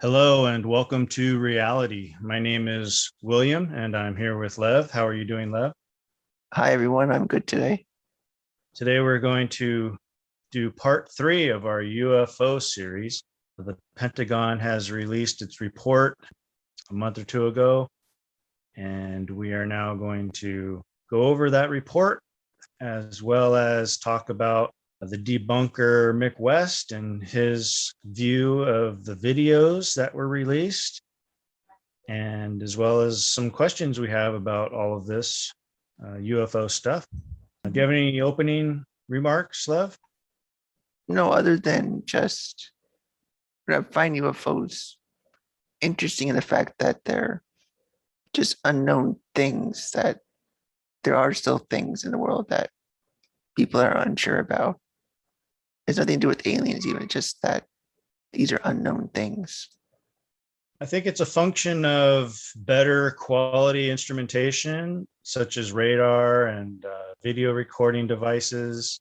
Hello and welcome to Reality. My name is William and I'm here with Lev. How are you doing, Lev? Hi, everyone. I'm good today. Today we're going to do part 3 of our UFO series. The Pentagon has released its report a month or two ago, and we are now going to go over that report as well as talk about the debunker Mick West and his view of the videos that were released, and as well as some questions we have about all of this UFO stuff. Do you have any opening remarks, Lev? No, other than just I find UFOs interesting in the fact that they're just unknown things, that there are still things in the world that people are unsure about. It's nothing to do with aliens, even just that these are unknown things. I think it's a function of better quality instrumentation, such as radar and video recording devices.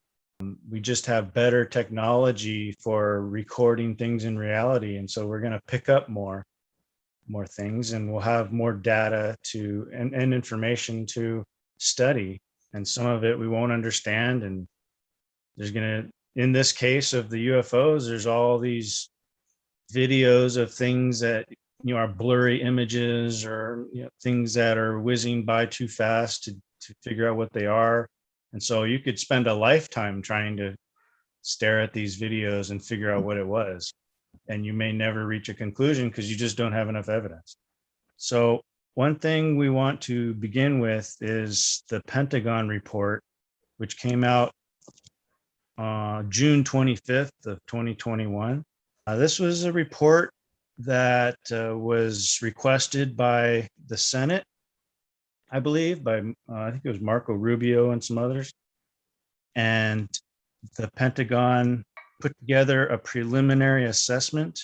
We just have better technology for recording things in reality. And so we're going to pick up more things, and we'll have more data to and information to study. And some of it we won't understand. And there's going to, in this case of the UFOs, there's all these videos of things that are blurry images, or things that are whizzing by too fast to figure out what they are. And so you could spend a lifetime trying to stare at these videos and figure out what it was, and you may never reach a conclusion because you just don't have enough evidence. So one thing we want to begin with is the Pentagon report, which came out June 25th of 2021. This was a report that was requested by the Senate, I believe, by I think it was Marco Rubio and some others. And the Pentagon put together a preliminary assessment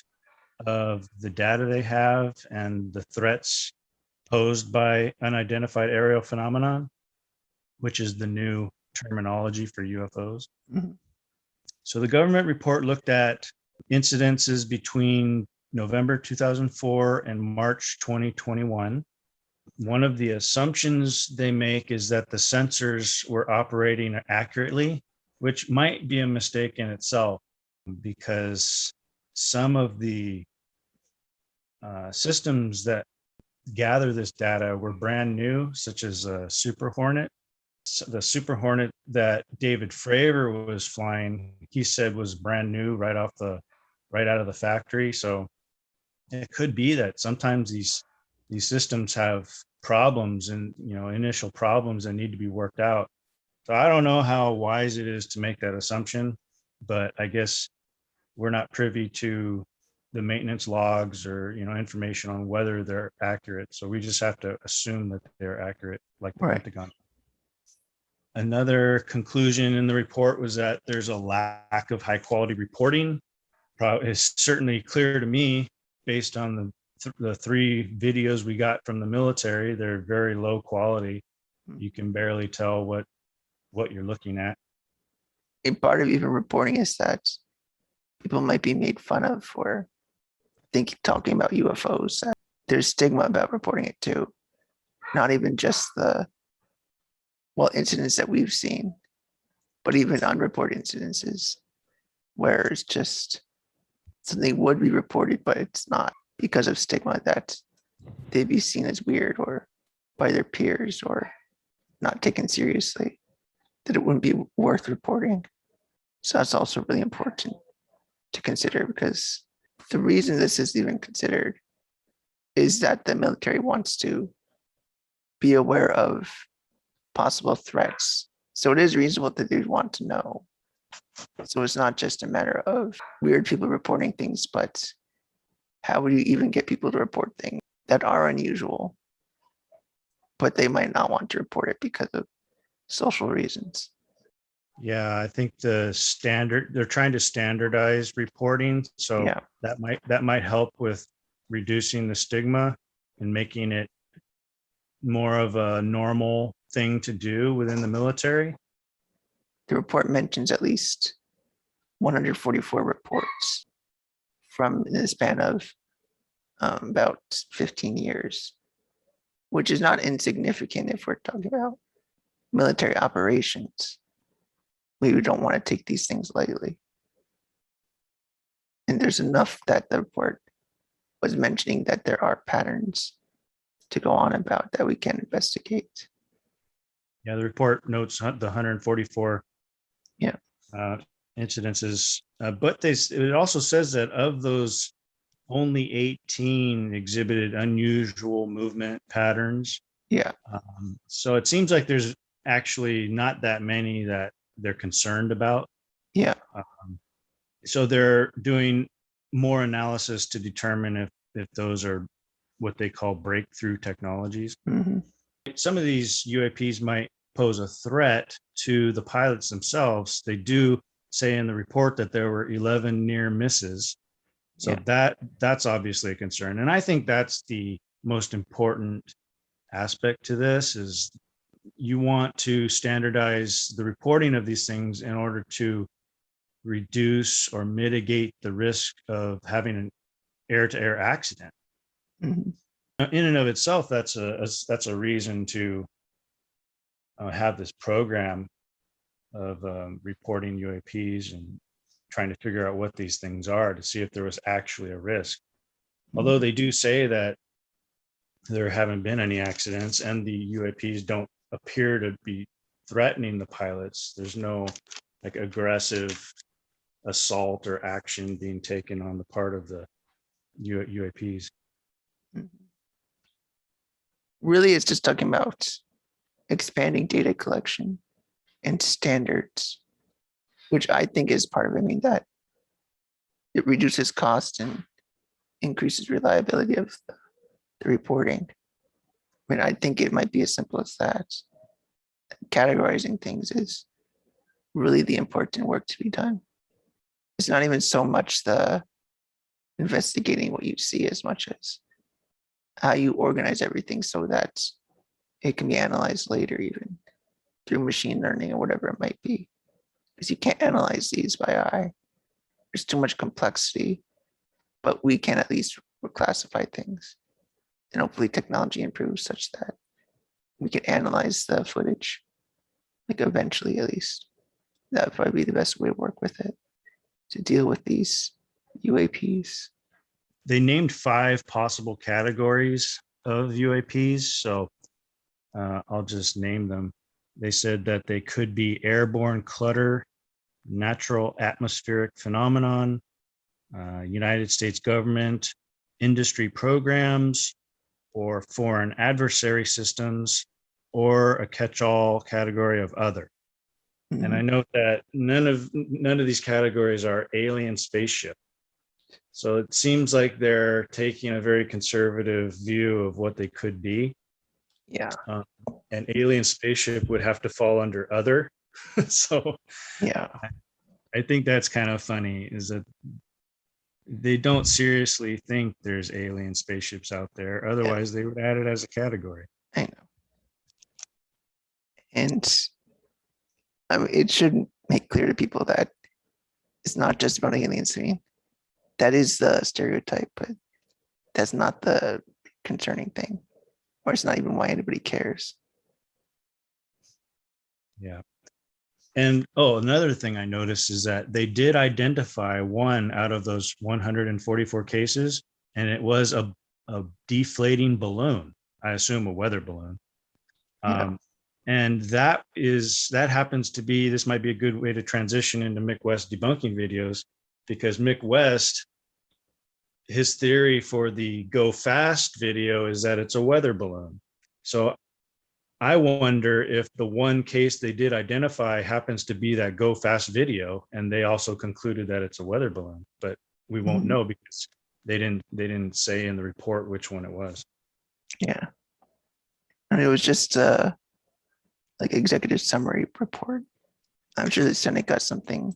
of the data they have and the threats posed by unidentified aerial phenomenon, which is the new terminology for UFOs. Mm-hmm. So the government report looked at incidences between November 2004 and March 2021. One of the assumptions they make is that the sensors were operating accurately, which might be a mistake in itself, because some of the systems that gather this data were brand new, such as a Super Hornet. The Super Hornet that David Fravor was flying, he said was brand new right out of the factory. So it could be that sometimes these systems have problems, and initial problems that need to be worked out. So I don't know how wise it is to make that assumption, but I guess we're not privy to the maintenance logs or information on whether they're accurate. So we just have to assume that they're accurate, like the Right. Pentagon. Another conclusion in the report was that there's a lack of high quality reporting. It's certainly clear to me based on the 3 videos we got from the military. They're very low quality. You can barely tell what you're looking at. A part of even reporting is that people might be made fun of for talking about UFOs. There's stigma about reporting it too. Not even just the incidents that we've seen, but even unreported incidences where it's just something would be reported, but it's not, because of stigma that they'd be seen as weird or by their peers or not taken seriously, that it wouldn't be worth reporting. So that's also really important to consider, because the reason this is even considered is that the military wants to be aware of possible threats. So it is reasonable that they want to know. So it's not just a matter of weird people reporting things, but how would you even get people to report things that are unusual, but they might not want to report it because of social reasons? Yeah, I think they're trying to standardize reporting. So Yeah. that might help with reducing the stigma and making it more of a normal thing to do within the military. The report mentions at least 144 reports from in the span of about 15 years, which is not insignificant if we're talking about military operations. We don't want to take these things lightly. And there's enough that the report was mentioning that there are patterns to go on about that we can investigate. Yeah, the report notes the 144 Yeah. incidences, but it also says that of those, only 18 exhibited unusual movement patterns. Yeah. So it seems like there's actually not that many that they're concerned about. Yeah. So they're doing more analysis to determine if those are what they call breakthrough technologies. Mm-hmm. Some of these UAPs might pose a threat to the pilots themselves. They do say in the report that there were 11 near misses. So that's obviously a concern. And I think that's the most important aspect to this is you want to standardize the reporting of these things in order to reduce or mitigate the risk of having an air-to-air accident. Mm-hmm. In and of itself, that's a reason to have this program of reporting UAPs and trying to figure out what these things are to see if there was actually a risk. Although they do say that there haven't been any accidents and the UAPs don't appear to be threatening the pilots. There's no like aggressive assault or action being taken on the part of the UAPs. Really, it's just talking about expanding data collection and standards, which I think is part of it. I mean, that it reduces cost and increases reliability of the reporting. I mean, I think it might be as simple as that. Categorizing things is really the important work to be done. It's not even so much the investigating what you see as much as how you organize everything so that it can be analyzed later, even through machine learning or whatever it might be. Because you can't analyze these by eye. There's too much complexity, but we can at least classify things. And hopefully technology improves such that we can analyze the footage, like eventually at least. That would probably be the best way to work with it, to deal with these UAPs. They named 5 possible categories of UAPs, so I'll just name them. They said that they could be airborne clutter, natural atmospheric phenomenon, United States government, industry programs, or foreign adversary systems, or a catch-all category of other. Mm-hmm. And I note that none of these categories are alien spaceship. So it seems like they're taking a very conservative view of what they could be. Yeah. An alien spaceship would have to fall under other. So yeah, I think that's kind of funny is that they don't seriously think there's alien spaceships out there. Otherwise, they would add it as a category. I know. And I mean, it should make clear to people that it's not just about aliens. I mean, that is the stereotype, but that's not the concerning thing, or it's not even why anybody cares. Yeah. And another thing I noticed is that they did identify one out of those 144 cases, and it was a deflating balloon. I assume a weather balloon. And that happens to be, this might be a good way to transition into Mick West debunking videos, because Mick West, his theory for the go fast video is that it's a weather balloon. So I wonder if the one case they did identify happens to be that go fast video, and they also concluded that it's a weather balloon, but we won't know because they didn't say in the report which one it was. Yeah. And it was just like executive summary report. I'm sure the Senate got something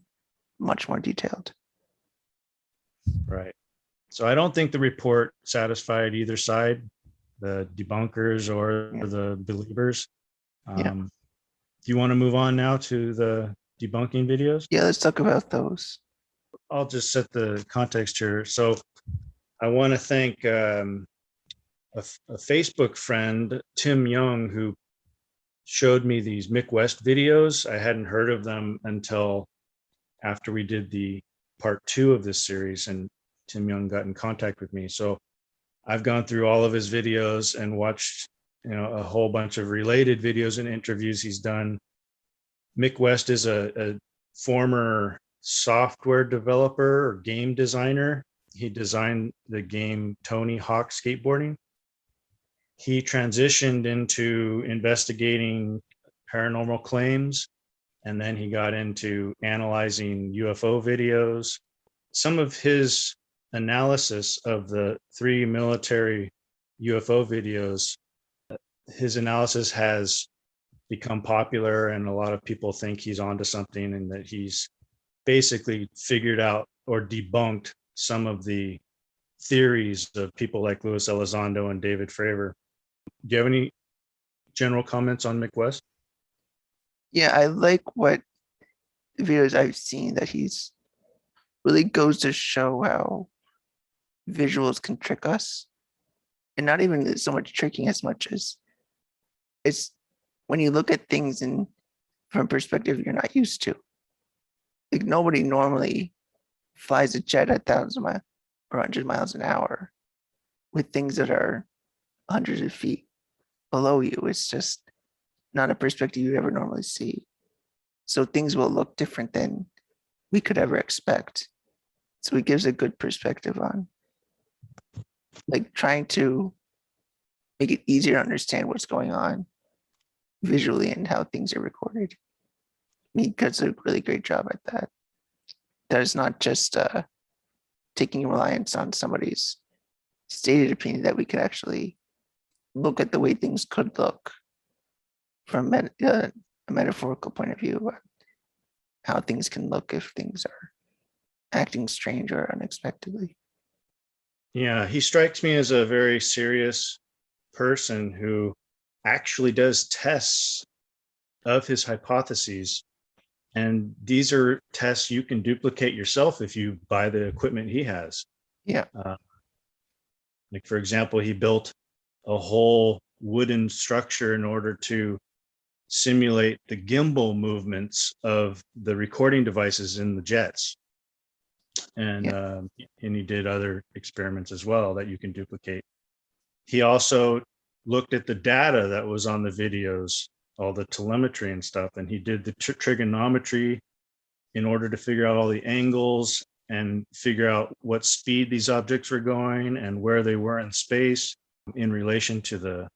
much more detailed. Right. So I don't think the report satisfied either side, the debunkers or the believers. Do you want to move on now to the debunking videos? Yeah, let's talk about those. I'll just set the context here. So I want to thank a Facebook friend, Tim Young, who showed me these Mick West videos. I hadn't heard of them until after we did the part 2 of this series, and Tim Young got in contact with me. So I've gone through all of his videos and watched, a whole bunch of related videos and interviews he's done. Mick West is a former software developer or game designer. He designed the game Tony Hawk Skateboarding. He transitioned into investigating paranormal claims, and then he got into analyzing UFO videos. Some of his analysis of the 3 military UFO videos, his analysis has become popular, and a lot of people think he's onto something, and that he's basically figured out or debunked some of the theories of people like Luis Elizondo and David Fravor. Do you have any general comments on Mick West? Yeah, I like what videos I've seen that he's really goes to show how visuals can trick us, and not even so much tricking as much as it's when you look at things in from a perspective you're not used to. Like nobody normally flies a jet at 1,000 miles or 100 miles an hour with things that are hundreds of feet below you. It's just not a perspective you ever normally see. So things will look different than we could ever expect. So it gives a good perspective on like trying to make it easier to understand what's going on visually and how things are recorded. He does a really great job at that. That is not just taking reliance on somebody's stated opinion, that we could actually look at the way things could look from a metaphorical point of view, how things can look if things are acting strange or unexpectedly. Yeah, he strikes me as a very serious person who actually does tests of his hypotheses. And these are tests you can duplicate yourself if you buy the equipment he has. Yeah. Like, for example, he built a whole wooden structure in order to simulate the gimbal movements of the recording devices in the jets. And and he did other experiments as well that you can duplicate. He also looked at the data that was on the videos, all the telemetry and stuff, and he did the trigonometry in order to figure out all the angles and figure out what speed these objects were going and where they were in space in relation to the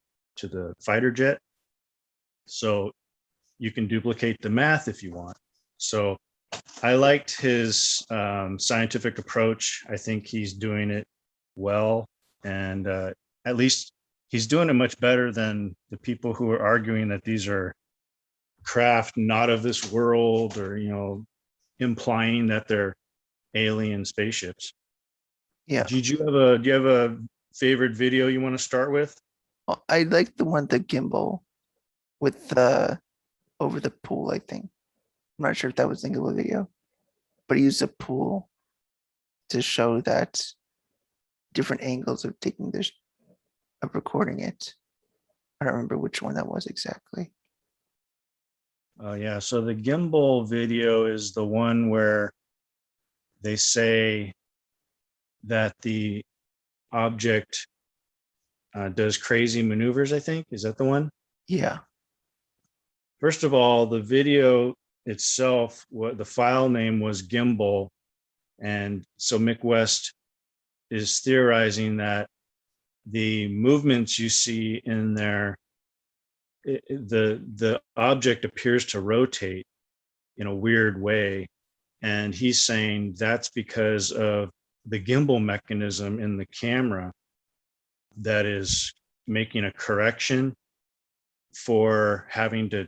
fighter jet. So you can duplicate the math if you want. So I liked his scientific approach. I think he's doing it well, and at least he's doing it much better than the people who are arguing that these are craft not of this world, or implying that they're alien spaceships. Yeah. Do you have a favorite video you want to start with? Well, I like the one, the gimbal with the over the pool, I think. I'm not sure if that was the gimbal video, but he used a pool to show that different angles of taking this, of recording it. I don't remember which one that was exactly. Yeah, so the gimbal video is the one where they say that the object does crazy maneuvers, I think. Is that the one? Yeah. First of all, the video itself, what the file name was gimbal. And so Mick West is theorizing that the movements you see in there, the object appears to rotate in a weird way. And he's saying that's because of the gimbal mechanism in the camera that is making a correction for having to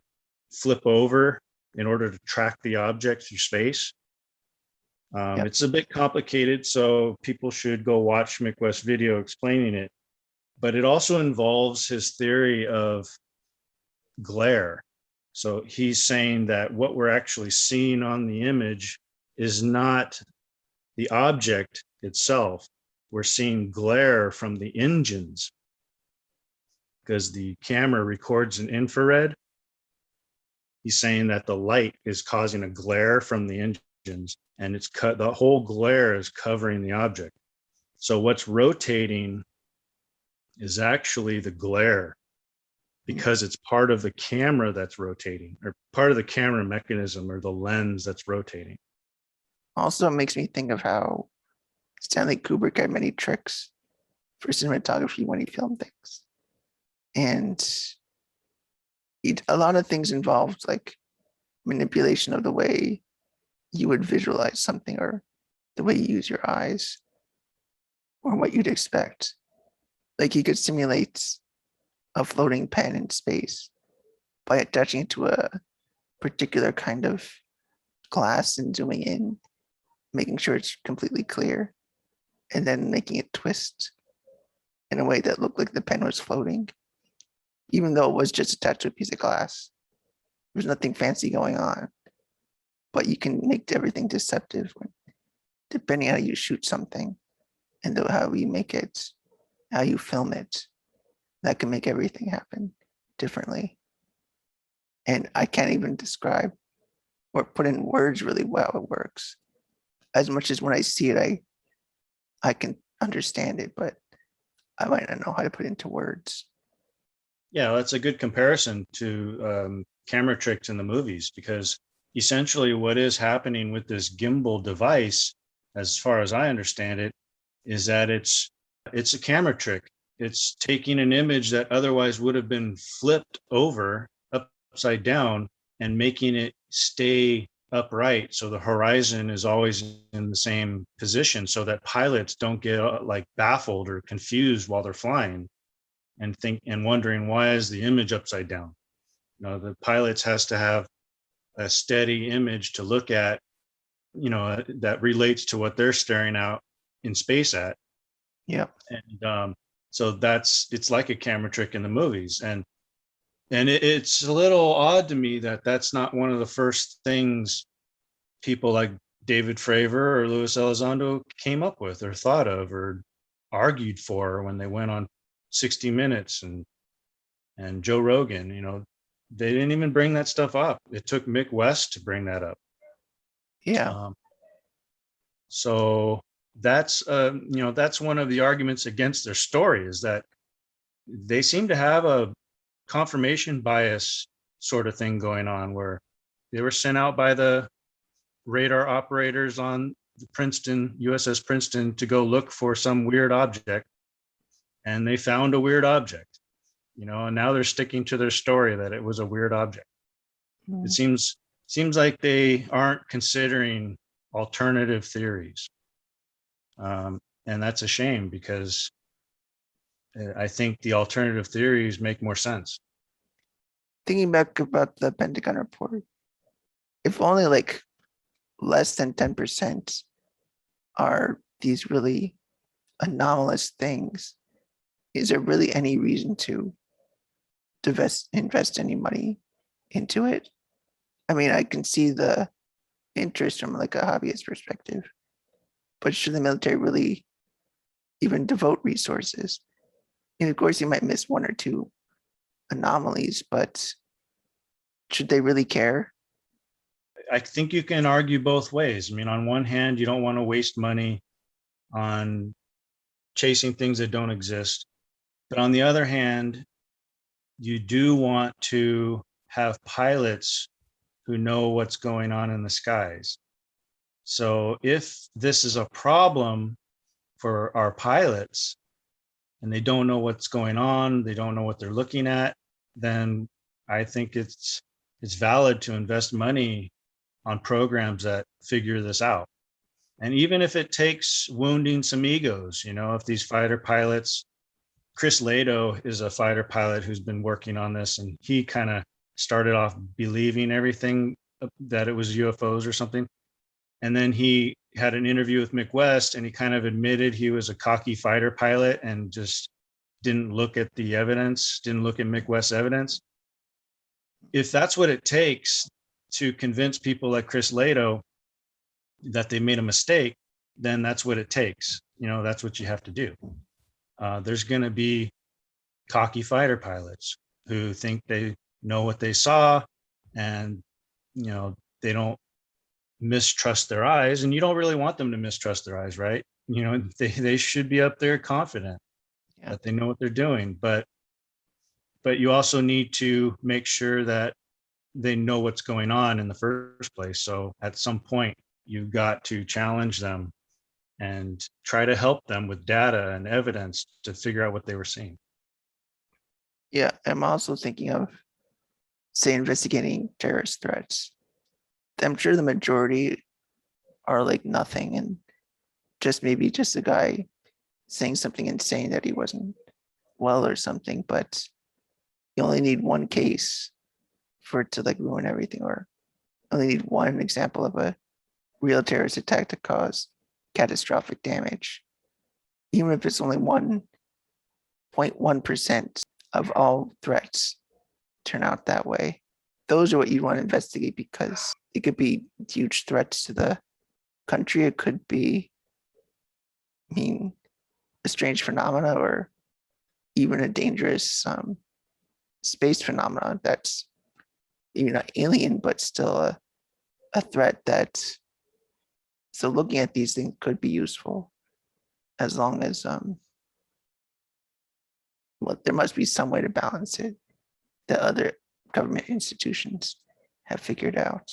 flip over in order to track the object through space. Yep. It's a bit complicated, so people should go watch Mick West's video explaining it. But it also involves his theory of glare. So he's saying that what we're actually seeing on the image is not the object itself, we're seeing glare from the engines because the camera records in infrared. He's saying that the light is causing a glare from the engines, and the whole glare is covering the object. So what's rotating is actually the glare, because it's part of the camera that's rotating, or part of the camera mechanism, or the lens that's rotating. Also, it makes me think of how Stanley Kubrick had many tricks for cinematography when he filmed things. And a lot of things involved like manipulation of the way you would visualize something, or the way you use your eyes, or what you'd expect. Like he could simulate a floating pen in space by attaching it to a particular kind of glass and zooming in, making sure it's completely clear, and then making it twist in a way that looked like the pen was floating, even though it was just attached to a piece of glass. There's nothing fancy going on, but you can make everything deceptive depending on how you shoot something and how you make it, how you film it. That can make everything happen differently. And I can't even describe or put in words really well it works. As much as when I see it, I can understand it, but I might not know how to put it into words. Yeah, that's a good comparison to camera tricks in the movies, because essentially what is happening with this gimbal device, as far as I understand it, is that it's a camera trick. It's taking an image that otherwise would have been flipped over upside down and making it stay upright, so the horizon is always in the same position, so that pilots don't get like baffled or confused while they're flying and wondering, why is the image upside down? The pilots has to have a steady image to look at, that relates to what they're staring out in space at. Yeah. And so it's like a camera trick in the movies. And it's a little odd to me that that's not one of the first things people like David Fravor or Luis Elizondo came up with or thought of or argued for when they went on 60 Minutes and Joe Rogan. They didn't even bring that stuff up. It took Mick West to bring that up. Yeah. So that's that's one of the arguments against their story, is that they seem to have a confirmation bias sort of thing going on, where they were sent out by the radar operators on the USS Princeton, to go look for some weird object, and they found a weird object, and now they're sticking to their story that it was a weird object. It seems like they aren't considering alternative theories. And that's a shame, because I think the alternative theories make more sense. Thinking back about the Pentagon report, if only like less than 10% are these really anomalous things, is there really any reason to invest any money into it? I mean, I can see the interest from like a hobbyist perspective, but should the military really even devote resources? And of course, you might miss one or two anomalies, but should they really care? I think you can argue both ways. I mean, on one hand, you don't want to waste money on chasing things that don't exist. But on the other hand, you do want to have pilots who know what's going on in the skies. So if this is a problem for our pilots and they don't know what's going on, they don't know what they're looking at, then I think it's valid to invest money on programs that figure this out. And even if it takes wounding some egos, if these fighter pilots, Chris Lato is a fighter pilot who's been working on this, and he kind of started off believing everything that it was UFOs or something. And then he had an interview with Mick West, and he kind of admitted he was a cocky fighter pilot and just didn't look at the evidence, didn't look at Mick West's evidence. If that's what it takes to convince people like Chris Lato that they made a mistake, then that's what it takes. that's what you have to do. There's going to be cocky fighter pilots who think they know what they saw, and they don't mistrust their eyes, and you don't really want them to mistrust their eyes, right? They should be up there confident that they know what they're doing, but you also need to make sure that they know what's going on in the first place. So at some point you've got to challenge them and try to help them with data and evidence to figure out what they were seeing. Yeah, I'm also thinking of, say, investigating terrorist threats. I'm sure the majority are like nothing, and maybe just a guy saying something insane that he wasn't well or something, but you only need one case for it to like ruin everything, or only need one example of a real terrorist attack to cause catastrophic damage. Even if it's only 1.1% of all threats turn out that way. Those are what you want to investigate, because it could be huge threats to the country. It could be, a strange phenomena, or even a dangerous space phenomena that's not alien, but still a threat. So looking at these things could be useful, as long as there must be some way to balance it that other government institutions have figured out.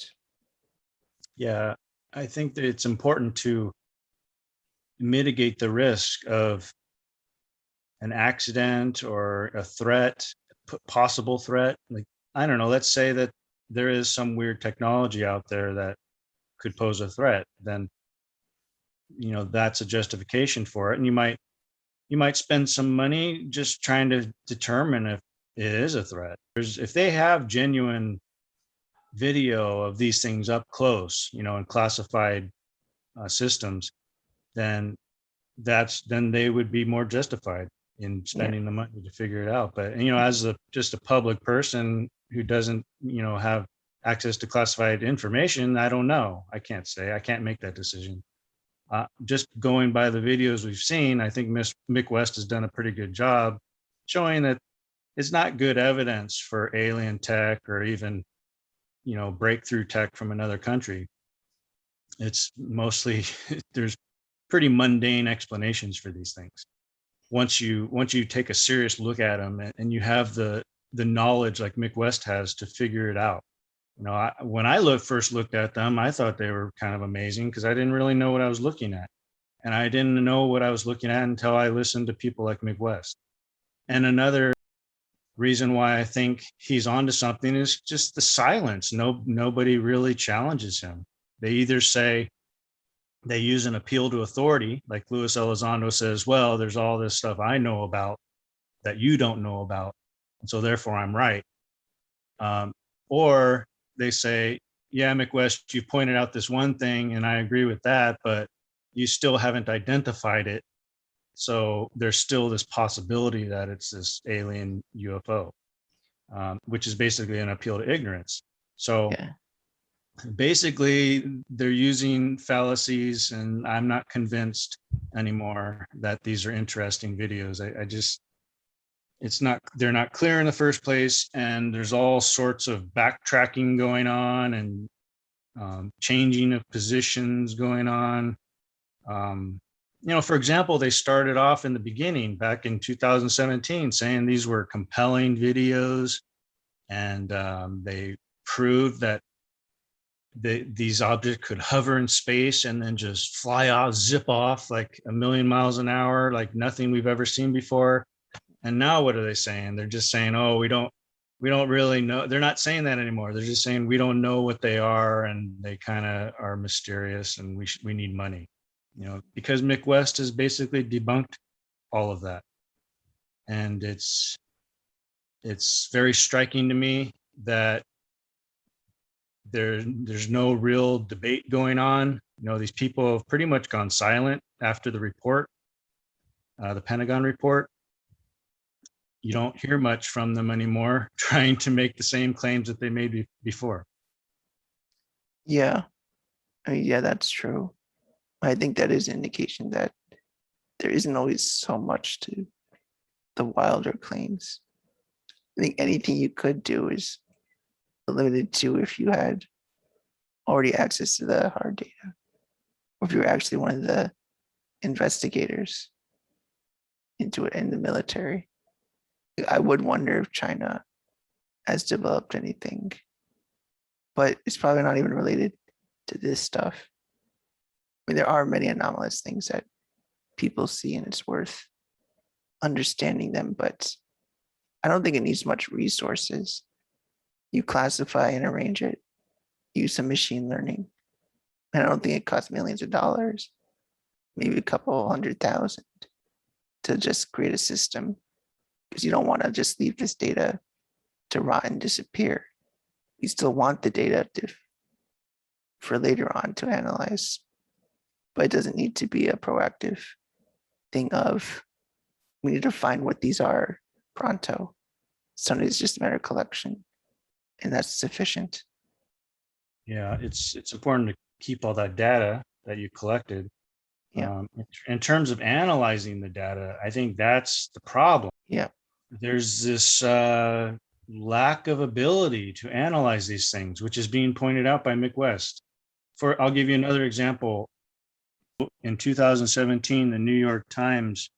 Yeah, I think that it's important to mitigate the risk of an accident or a threat, possible threat. Like, I don't know, let's say that there is some weird technology out there that could pose a threat, then that's a justification for it. And you might spend some money just trying to determine if it is a threat. If they have genuine video of these things up close, in classified systems, then they would be more justified in spending the money to figure it out. But as just a public person who doesn't have access to classified information, I don't know. I can't say. I can't make that decision. Just going by the videos we've seen, I think Mick West has done a pretty good job showing that it's not good evidence for alien tech or even breakthrough tech from another country. It's mostly there's pretty mundane explanations for these things. Once you take a serious look at them and you have the knowledge like Mick West has to figure it out. When I first looked at them, I thought they were kind of amazing because I didn't really know what I was looking at. And I didn't know what I was looking at until I listened to people like Mick West. And another reason why I think he's onto something is just the silence. Nobody really challenges him. They either say, they use an appeal to authority, like Luis Elizondo says, well, there's all this stuff I know about that you don't know about, and so therefore I'm right. Or they say, yeah, Mick West, you pointed out this one thing and I agree with that, but you still haven't identified it. So there's still this possibility that it's this alien UFO, which is basically an appeal to ignorance. So basically they're using fallacies, and I'm not convinced anymore that these are interesting videos. They're not clear in the first place, and there's all sorts of backtracking going on and changing of positions going on. For example, they started off in the beginning back in 2017 saying these were compelling videos, and they proved that these objects could hover in space and then just fly off, zip off like a million miles an hour, like nothing we've ever seen before. And now what are they saying? They're just saying, oh, we don't really know. They're not saying that anymore. They're just saying we don't know what they are, and they kind of are mysterious, and we need money, because Mick West has basically debunked all of that. And it's very striking to me that there's no real debate going on. These people have pretty much gone silent after the report, the Pentagon report. You don't hear much from them anymore, trying to make the same claims that they made before. Yeah, that's true. I think that is an indication that there isn't always so much to the wilder claims. I think anything you could do is limited to if you had already access to the hard data, or if you're actually one of the investigators into it in the military. I would wonder if China has developed anything, but it's probably not even related to this stuff. I mean, there are many anomalous things that people see, and it's worth understanding them, but I don't think it needs much resources. You classify and arrange it, use some machine learning, and I don't think it costs millions of dollars, maybe a couple 100,000 to just create a system, because you don't want to just leave this data to rot and disappear. You still want the data for later on to analyze, but it doesn't need to be a proactive thing of, we need to find what these are pronto. Sometimes it's just a matter of collection, and that's sufficient. Yeah, it's important to keep all that data that you collected. Yeah. In terms of analyzing the data, I think that's the problem. Yeah. There's this lack of ability to analyze these things, which is being pointed out by Mick West. I'll give you another example. In 2017, the New York Times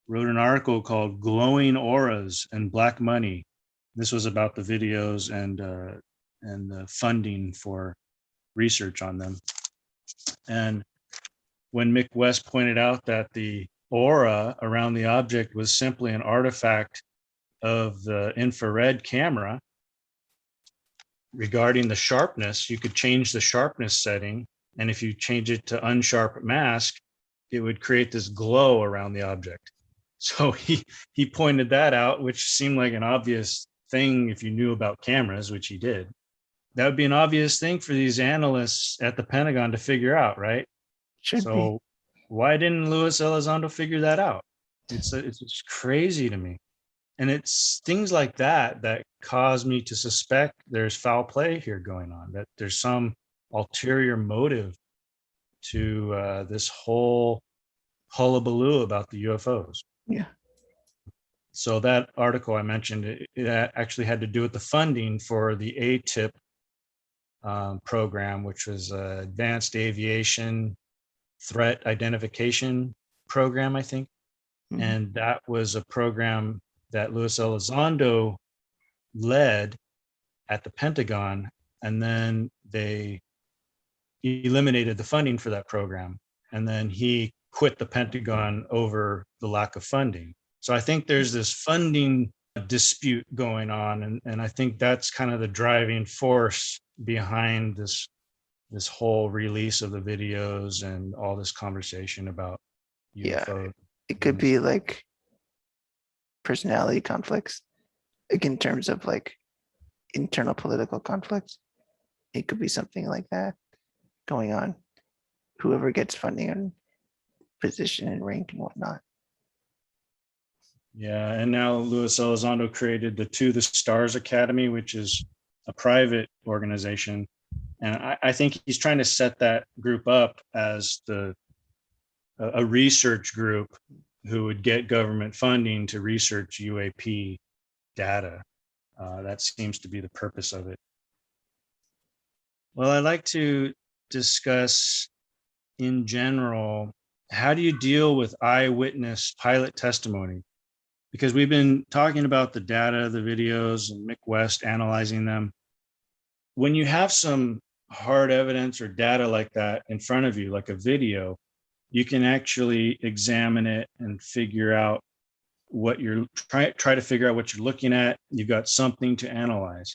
wrote an article called "Glowing Auras and Black Money." This was about the videos and the funding for research on them. And when Mick West pointed out that the aura around the object was simply an artifact of the infrared camera, regarding the sharpness, you could change the sharpness setting, and if you change it to unsharp mask, it would create this glow around the object. So he pointed that out, which seemed like an obvious thing if you knew about cameras, which he did. That would be an obvious thing for these analysts at the Pentagon to figure out, right? Should So why didn't Luis Elizondo figure that out? It's just crazy to me. And it's things like that that cause me to suspect there's foul play here going on, that there's some ulterior motive to this whole hullabaloo about the UFOs. Yeah. So that article I mentioned, it actually had to do with the funding for the ATIP program, which was Advanced Aviation Threat Identification Program, I think. Mhm. And that was a program that Luis Elizondo led at the Pentagon, and then they eliminated the funding for that program, and then he quit the Pentagon over the lack of funding. So I think there's this funding dispute going on, and I think that's kind of the driving force behind this whole release of the videos and all this conversation about UFO. Yeah, it could be like personality conflicts, like in terms of like internal political conflicts. It could be something like that going on. Whoever gets funding and position and rank and whatnot. Yeah, and now Luis Elizondo created the To the Stars Academy, which is a private organization. And I think he's trying to set that group up as a research group who would get government funding to research UAP data. That seems to be the purpose of it. Well, I'd like to discuss in general, how do you deal with eyewitness pilot testimony? Because we've been talking about the data, the videos, and Mick West analyzing them. When you have some hard evidence or data like that in front of you, like a video, you can actually examine it and figure out what you're try to figure out what you're looking at. You've got something to analyze.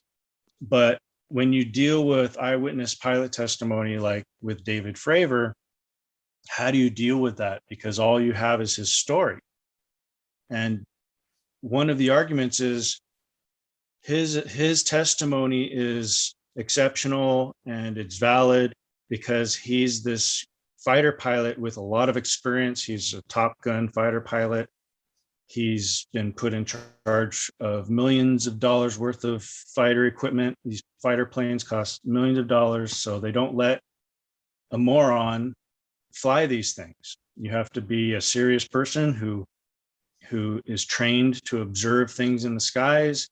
But when you deal with eyewitness pilot testimony, like with David Fravor, how do you deal with that? Because all you have is his story. And one of the arguments is his testimony is exceptional and it's valid because he's this fighter pilot with a lot of experience. He's a Top Gun fighter pilot. He's been put in charge of millions of dollars worth of fighter equipment. These fighter planes cost millions of dollars, so they don't let a moron fly these things. You have to be a serious person who is trained to observe things in the skies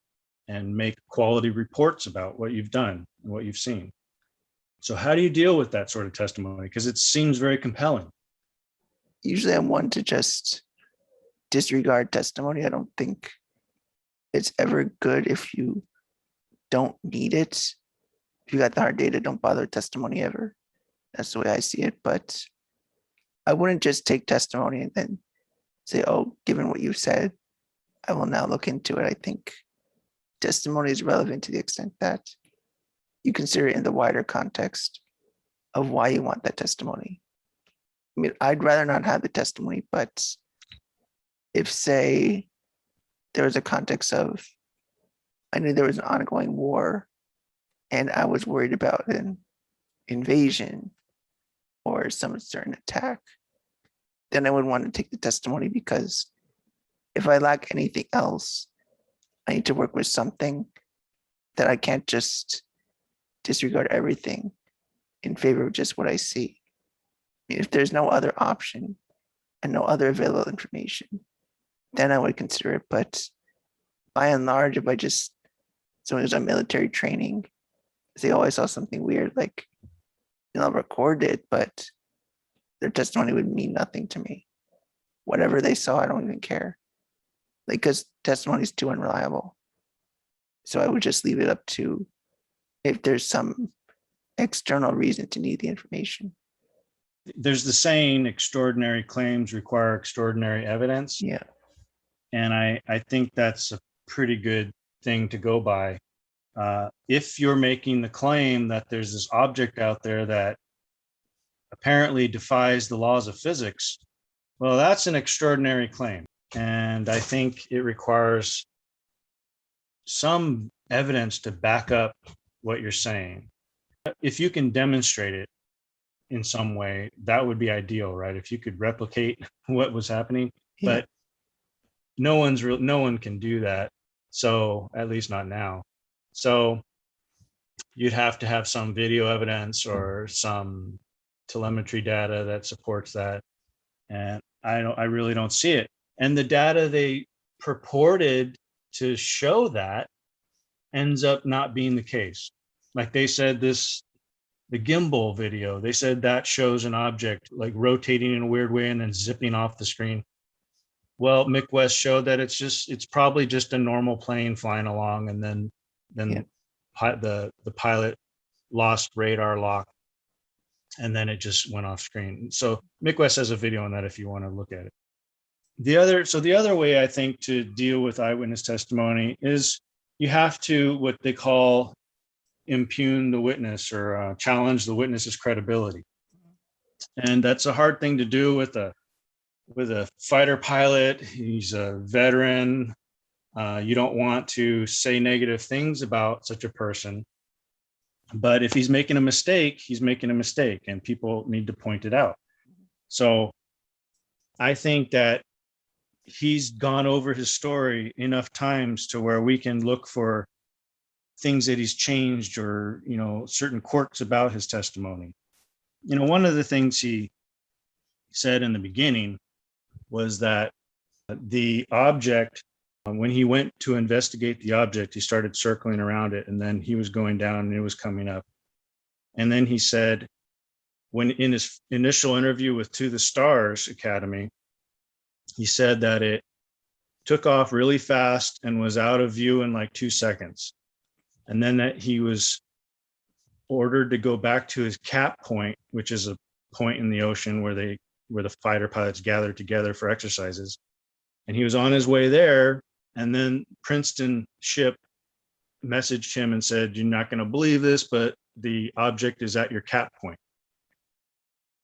and make quality reports about what you've done and what you've seen. So how do you deal with that sort of testimony? Because it seems very compelling. Usually I'm one to just disregard testimony. I don't think it's ever good if you don't need it. If you got the hard data, don't bother with testimony ever. That's the way I see it. But I wouldn't just take testimony and then say, oh, given what you said, I will now look into it. I think testimony is relevant to the extent that you consider it in the wider context of why you want that testimony. I mean, I'd rather not have the testimony, but if, say, there was a context of, I knew there was an ongoing war and I was worried about an invasion or some certain attack, then I would want to take the testimony, because if I lack anything else, I need to work with something that I can't just disregard everything in favor of just what I see. I mean, if there's no other option and no other available information, then I would consider it. But by and large, if I just, someone who's on military training, say, oh, I saw something weird, like, I'll record it, but their testimony would mean nothing to me. Whatever they saw, I don't even care. Like, because testimony is too unreliable. So I would just leave it up to, if there's some external reason to need the information. There's the saying, extraordinary claims require extraordinary evidence. Yeah. And I think that's a pretty good thing to go by. If you're making the claim that there's this object out there that apparently defies the laws of physics, well, that's an extraordinary claim. And I think it requires some evidence to back up what you're saying. If you can demonstrate it in some way, that would be ideal, right? If you could replicate what was happening, Yeah. but no one can do that. So at least not now. So you'd have to have some video evidence or some telemetry data that supports that. And I really don't see it. And the data they purported to show that ends up not being the case. Like they said, the gimbal video, they said that shows an object like rotating in a weird way and then zipping off the screen. Well, Mick West showed that it's probably just a normal plane flying along, and then Yeah. the pilot lost radar lock, and then it just went off screen. So Mick West has a video on that if you want to look at it. The other way I think to deal with eyewitness testimony is you have to, what they call, impugn the witness, or challenge the witness's credibility. And that's a hard thing to do with a fighter pilot. He's a veteran. You don't want to say negative things about such a person. But if he's making a mistake, he's making a mistake, and people need to point it out. So I think that he's gone over his story enough times to where we can look for things that he's changed, or, certain quirks about his testimony. One of the things he said in the beginning was that the object, when he went to investigate the object, he started circling around it, and then he was going down and it was coming up. And then he said, when in his initial interview with To the Stars Academy, he said that it took off really fast and was out of view in like 2 seconds. And then that he was ordered to go back to his cap point, which is a point in the ocean where the fighter pilots gather together for exercises. And he was on his way there, and then Princeton ship messaged him and said, "You're not going to believe this, but the object is at your cap point."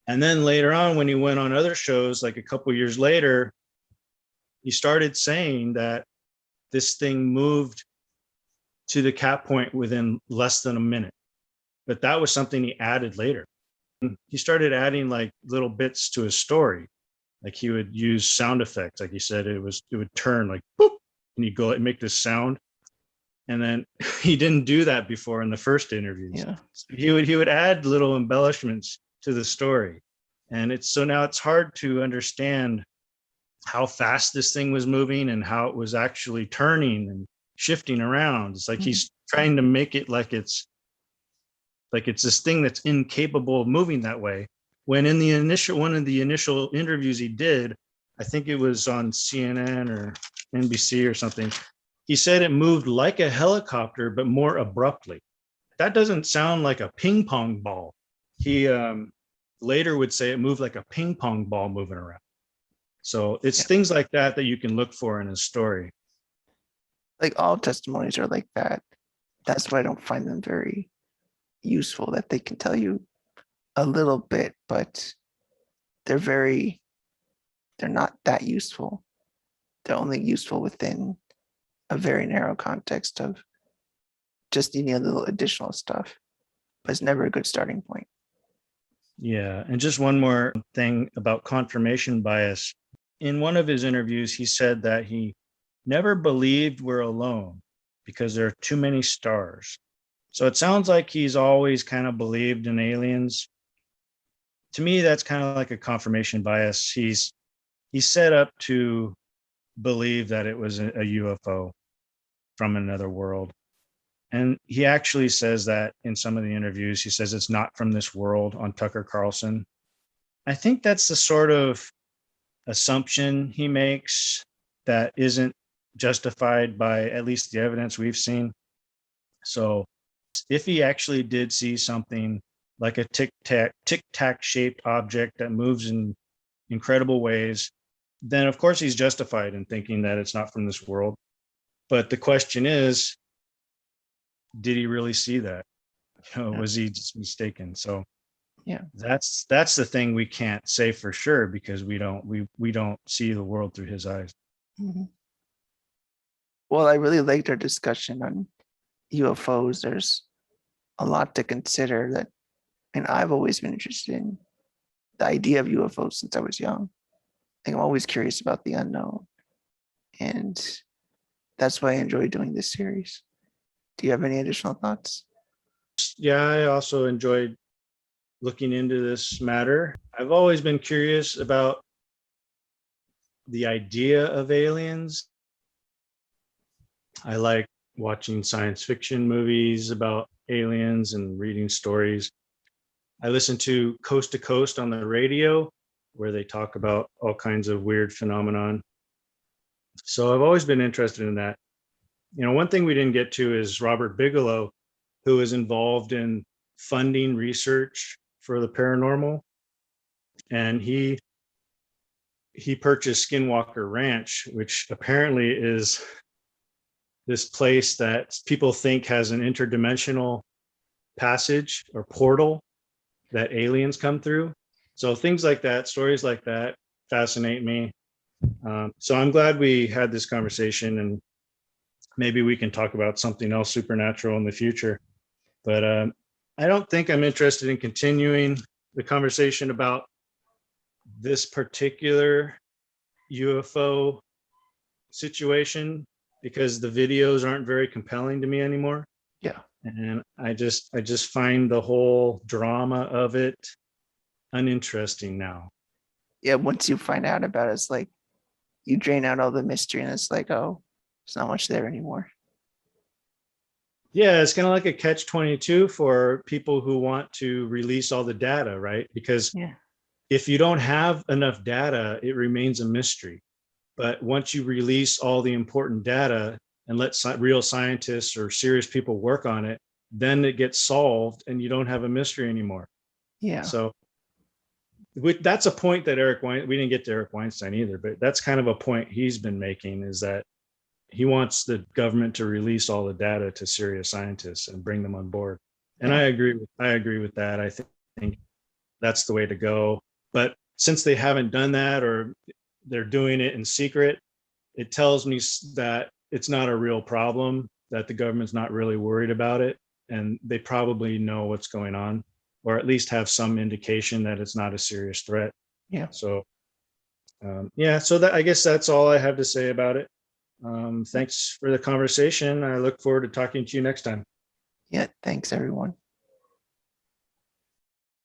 And then later on, when he went on other shows, like a couple years later, he started saying that this thing moved to the cap point within less than a minute. But that was something he added later. He started adding like little bits to his story. Like he would use sound effects. Like he said, it would turn like boop, and he'd go and make this sound. And then he didn't do that before in the first interviews. Yeah. He would add little embellishments to the story. And now it's hard to understand how fast this thing was moving and how it was actually turning and shifting around. It's like he's trying to make it like it's this thing that's incapable of moving that way. When in one of the initial interviews he did, I think it was on CNN or NBC or something, he said it moved like a helicopter, but more abruptly. That doesn't sound like a ping pong ball. He later would say it moved like a ping pong ball moving around. So it's things like that that you can look for in a story. Like all testimonies are like that. That's why I don't find them very useful, that they can tell you a little bit, but they're not that useful. They're only useful within a very narrow context of just needing a little additional stuff, but it's never a good starting point. Yeah. And just one more thing about confirmation bias. In one of his interviews, he said that he never believed we're alone because there are too many stars. So it sounds like he's always kind of believed in aliens. To me, that's kind of like a confirmation bias. He's set up to believe that it was a UFO from another world. And he actually says that in some of the interviews. He says it's not from this world on Tucker Carlson. I think that's the sort of assumption he makes that isn't justified by at least the evidence we've seen. So if he actually did see something like a tic-tac shaped object that moves in incredible ways, then of course he's justified in thinking that it's not from this world. But the question is, did he really see that? Was he just mistaken? So that's the thing we can't say for sure, because we don't see the world through his eyes. Mm-hmm. Well, I really liked our discussion on UFOs. There's a lot to consider that, and I've always been interested in the idea of UFOs since I was young. I think I'm always curious about the unknown, and that's why I enjoy doing this series. Do you have any additional thoughts? Yeah, I also enjoyed looking into this matter. I've always been curious about the idea of aliens. I like watching science fiction movies about aliens and reading stories. I listen to Coast to Coast on the radio, where they talk about all kinds of weird phenomenon. So I've always been interested in that. One thing we didn't get to is Robert Bigelow, who is involved in funding research for the paranormal. And he purchased Skinwalker Ranch, which apparently is this place that people think has an interdimensional passage or portal that aliens come through. So things like that, stories like that fascinate me. So I'm glad we had this conversation, and maybe we can talk about something else supernatural in the future. But I don't think I'm interested in continuing the conversation about this particular UFO situation, because the videos aren't very compelling to me anymore. Yeah. And I just find the whole drama of it uninteresting now. Yeah, once you find out about it, it's like you drain out all the mystery, and it's like, oh, there's not much there anymore. Yeah, it's kind of like a catch-22 for people who want to release all the data, right? Because if you don't have enough data, it remains a mystery. But once you release all the important data and let real scientists or serious people work on it, then it gets solved and you don't have a mystery anymore. Yeah. So that's a point that we didn't get to Eric Weinstein either, but that's kind of a point he's been making, is that he wants the government to release all the data to serious scientists and bring them on board. And I agree with that. I think that's the way to go. But since they haven't done that, or they're doing it in secret, it tells me that it's not a real problem, that the government's not really worried about it, and they probably know what's going on, or at least have some indication that it's not a serious threat. Yeah. So, so that, I guess that's all I have to say about it. Thanks for the conversation. I look forward to talking to you next time. Yeah. Thanks, everyone.